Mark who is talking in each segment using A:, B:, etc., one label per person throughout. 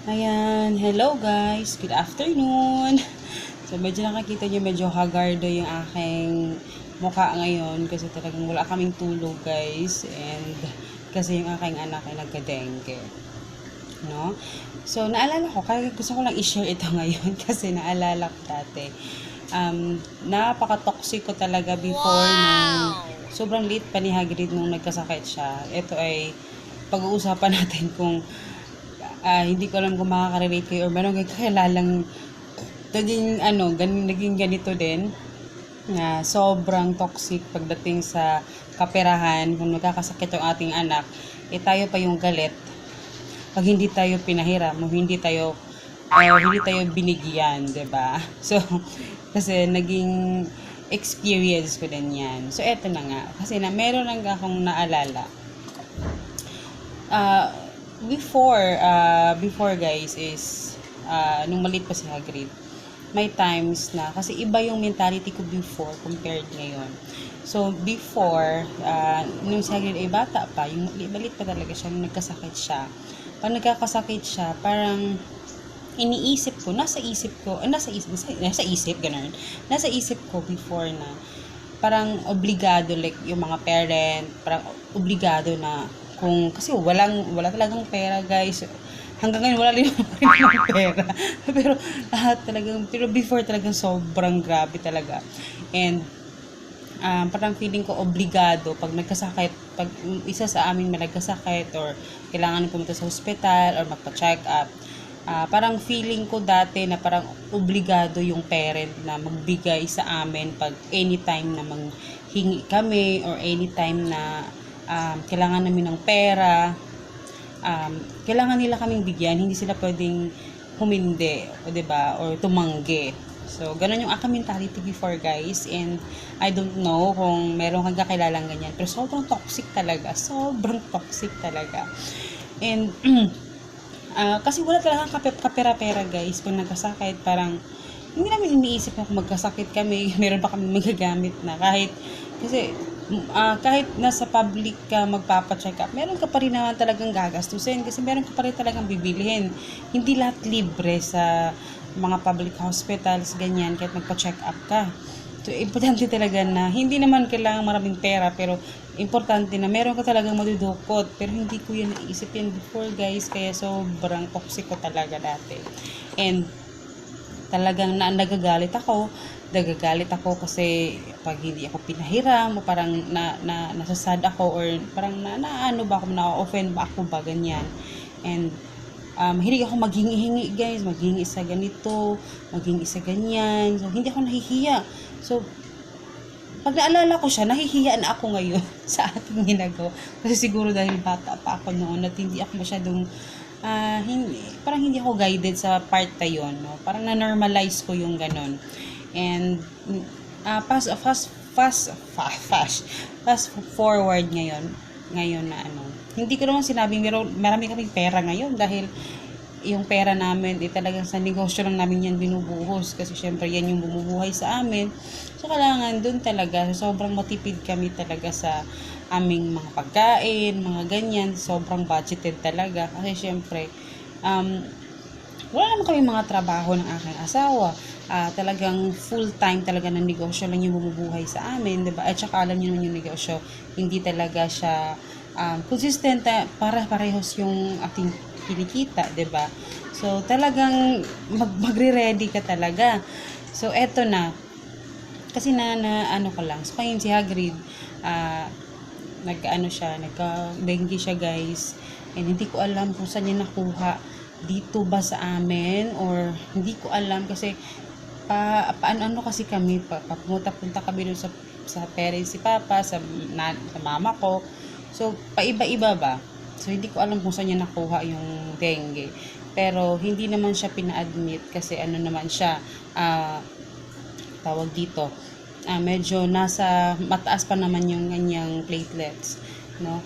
A: Ayan, hello guys, good afternoon. So medyo nakakita nyo, medyo hagardo yung aking mukha ngayon kasi talagang wala kaming tulog guys, and kasi yung aking anak ay nagka-dengue, no? So naalala ko, kaya gusto ko lang i-share ito ngayon kasi naalala ko dati. Napaka-toxic ko talaga before nung sobrang late pa ni Hagrid nung nagkasakit siya. Ito ay pag-uusapan natin kung hindi ko alam kung makaka-relate kayo or meron kayo kakilalang naging ganito din na sobrang toxic pagdating sa kaperahan. Kung magkakasakit yung ating anak, tayo pa yung galit pag hindi tayo pinahiram o hindi tayo binigyan, 'di ba? So kasi naging experience ko din 'yan. So eto na nga, kasi meron lang akong naalala. uh, before guys is nung maliit pa si Hagrid, may times na kasi iba yung mentality ko before compared ngayon. So before nung si Hagrid ay bata pa, yung maliit pa talaga siya, nung nagkasakit siya, pag nagkakasakit siya, parang iniisip ko, nasa isip ko before na parang obligado, like yung mga parent, parang obligado na kasi wala talagang pera guys. Hanggang ngayon wala rin ng pera. Pero before talagang sobrang grabe talaga. And parang feeling ko obligado pag nagkasakit, pag isa sa amin may nagkasakit or kailangan pumunta sa hospital or magpa-check up, parang feeling ko dati na parang obligado yung parent na magbigay sa amin pag anytime na manghingi kami or anytime na kailangan namin ng pera, kailangan nila kaming bigyan, hindi sila pwedeng humindi, o 'di ba, or tumanggi. So ganun yung aking mentality before guys, and I don't know kung meron kang kakilalang ganyan, pero sobrang toxic talaga. And kasi wala talagang kapera-pera guys pag nagkasakit. Parang hindi namin iniisip na kung magkasakit kami meron pa kami magagamit na kahit nasa public ka magpapa-check up, meron ka pa rin naman talagang gagastusin kasi meron ka pa rin talagang bibilihin. Hindi lahat libre sa mga public hospitals, ganyan, kahit magpa-check up ka. So, importante talaga na hindi naman kailangan maraming pera, pero importante na meron ka talagang madudukot. Pero hindi ko yan naisip yan before guys, kaya sobrang toxic ko talaga dati. And talagang nagagalit ako kasi pag hindi ako pinahiram, o parang nasasad ako, or parang naano ba ako, na-offend ba ako ba, ganyan. And hindi ako maghingi-hingi guys, maghingi sa ganito, maghingi sa ganyan. So hindi ako nahihiya. So pag naalala ko siya, nahihiya na ako ngayon sa ating ginagawa. Kasi siguro dahil bata pa ako noon at hindi ako masyadong parang hindi ako guided sa part na yun, no? Parang na-normalize ko yung ganun. And fast forward ngayon na hindi ko naman sinabing marami kaming pera ngayon, dahil yung pera namin talagang sa negosyo lang namin yan binubuhos, kasi syempre yan yung bumubuhay sa amin. So kailangan dun talaga, sobrang matipid kami talaga sa aming mga pagkain, mga ganyan. Sobrang budgeted talaga kasi syempre wala naman kami mga trabaho ng aking asawa. Talagang full time talaga ng negosyo lang yung bumubuhay sa amin, 'di ba? At saka alam niyo naman yung negosyo, hindi talaga siya consistent, para parehos yung ating kinikita, 'di ba? So talagang magre-ready ka talaga. So eto na, kasi ano ko lang. So kaya si Hagrid nagka-dengue siya guys, and hindi ko alam kung saan niya nakuha, dito ba sa amin, or hindi ko alam kasi paano kasi kami papunta kami dun sa parents si Papa, sa mama ko. So paiba-iba ba, so hindi ko alam kung saan niya nakuha yung dengue, pero hindi naman siya pina-admit kasi naman siya, tawag dito, medyo mataas pa naman yung kanyang platelets, no?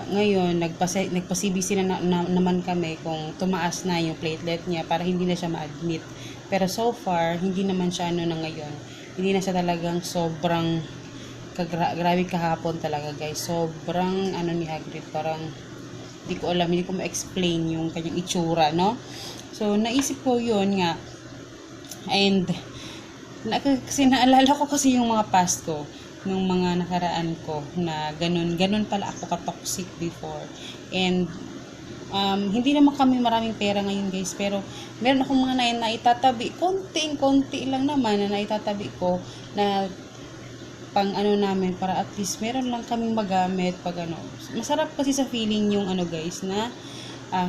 A: Ngayon nagpa-CBC naman kami kung tumaas na yung platelet niya para hindi na siya ma-admit. Pero so far hindi naman siya na ngayon. Hindi na siya talagang sobrang grabe kahapon talaga guys. Sobrang ni Hagrid, parang Hindi ko alam, hindi ko ma-explain yung kanyang itsura, no? So, naisip ko yun nga. And, kasi naalala ko kasi yung mga past ko, nung mga nakaraan ko, na ganun pala ako ka-toxic before. And, hindi naman kami maraming pera ngayon guys, pero meron akong mga naitatabi, konti lang naman na naitatabi ko, na pang ano namin, para at least meron lang kaming magamit pag ano. Masarap kasi sa feeling yung ano guys, na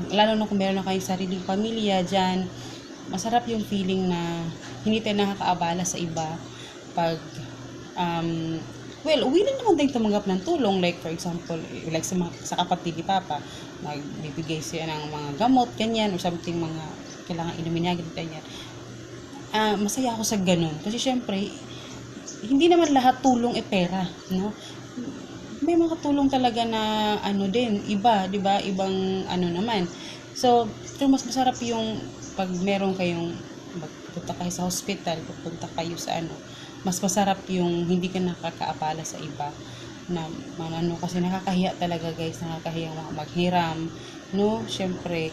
A: lalo na kung meron na kayong sariling pamilya dyan, masarap yung feeling na hindi tayo nakakaabala sa iba pag willing naman tayong tumanggap ng tulong, like for example, like sa kapatid ni Papa, magbibigay siya ng mga gamot, ganyan, or something, mga kailangan inumin niya, ganyan. Masaya ako sa ganun, kasi syempre hindi naman lahat tulong pera, no? May mga tulong talaga na ano din, iba, 'di ba? Ibang ano naman. So, mas masarap yung pag meron kayong magpunta kayo sa hospital, pupunta kayo sa ano, mas masarap yung hindi ka nakakaabala sa iba na ano, kasi nakakahiya talaga guys, nakakahiya maghiram, no? Syempre,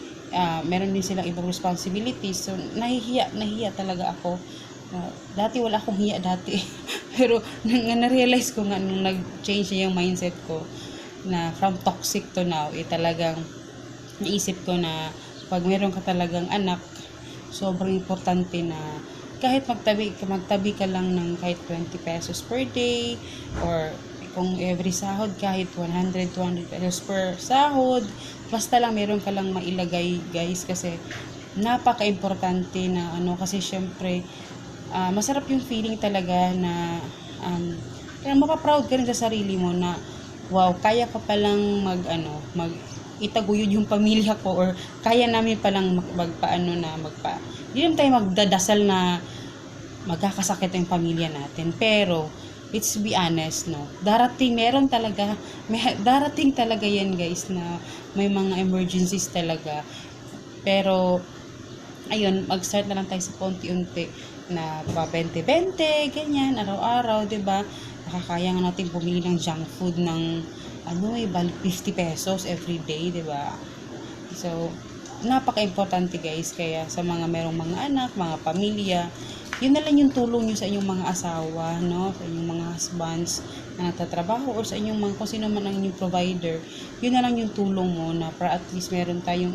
A: meron din silang ibang responsibilities. So, nahihiya talaga ako. Dati wala akong hiya dati. Pero na-realize ko nga nung nag-change yung mindset ko na from toxic to now, talagang naisip ko na pag meron ka talagang anak, sobrang importante na kahit magtabi ka lang ng kahit 20 pesos per day, or kung every sahod kahit 100, 200 pesos per sahod, basta lang meron ka lang mailagay guys, kasi napaka-importante na ano, kasi syempre masarap yung feeling talaga na mapaproud ka rin sa sarili mo na wow, kaya ka palang itaguyod yung pamilya ko, or kaya namin palang hindi naman tayo magdadasal na magkakasakit yung pamilya natin, pero let's be honest, no, darating talaga yan guys, na may mga emergencies talaga. Pero ayun, mag-start na lang tayo sa konti-unti, na 20-20, ganyan, araw-araw, 'di ba? Nakakaya nga natin bumili ng junk food ng 50 pesos every day, 'di ba? So, napaka-importante guys, kaya sa mga merong mga anak, mga pamilya, yun na lang yung tulong nyo sa inyong mga asawa, no? Sa inyong mga husbands na nagtatrabaho, or sa inyong mga, kung sino man ang inyong provider, yun na lang yung tulong mo, na para at least meron tayong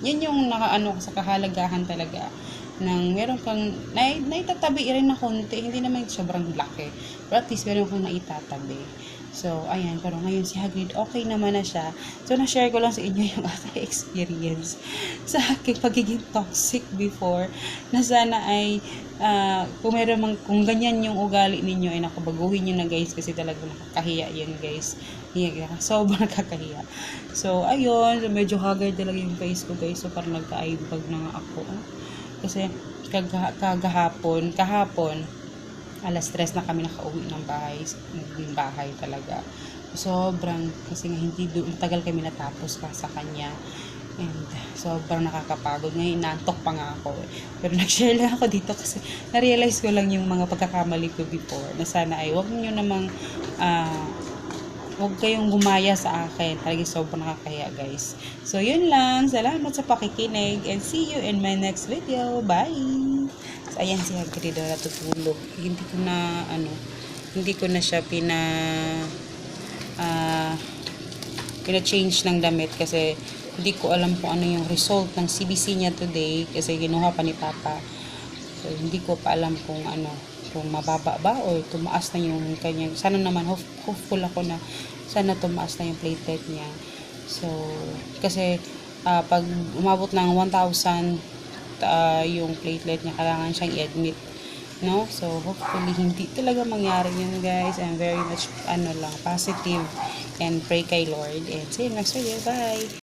A: yun yung sa kahalagahan talaga ng meron kang naitatabi rin na konti, hindi naman sobrang laki, pero at least meron kang naitatabi. So, ayan, pero ngayon si Hagrid, okay naman na siya. So, na-share ko lang sa inyo yung aking experience sa aking pagiging toxic before, na sana ay, kung ganyan yung ugali ninyo, ay nakabaguhin nyo na guys, kasi talagang nakakahiya yan guys. Sobrang nakakahiya. So, ayun, medyo haggard talaga yung face ko guys, so parang nagka-eye bag na nga ako. Kasi, kahapon, alas 3 na kami nakauwi ng bahay talaga. Sobrang, kasi nga matagal kami natapos sa kanya. And sobrang nakakapagod. Ngayon, nantok pa nga ako. Pero nag-share lang ako dito kasi na-realize ko lang yung mga pagkakamali ko before, na sana ay huwag kayong gumaya sa akin. Talagang sobrang nakakahiya guys. So, yun lang. Salamat sa pakikinig. And see you in my next video. Bye! So, ayan si Hagrid natutulog. Hindi ko na siya pina-change ng damit, kasi hindi ko alam kung ano yung result ng CBC niya today, kasi ginuha pa ni Papa. So, hindi ko pa alam kung mababa ba or tumaas na yung kanyang, sana naman, hopeful ako na sana tumaas na yung platelet niya. So, kasi pag umabot ng 1,000 yung platelet niya, kailangan siyang i-admit, no? So, hopefully hindi talaga mangyari yun guys. I'm very much positive, and pray kay Lord, and see you next video. Bye!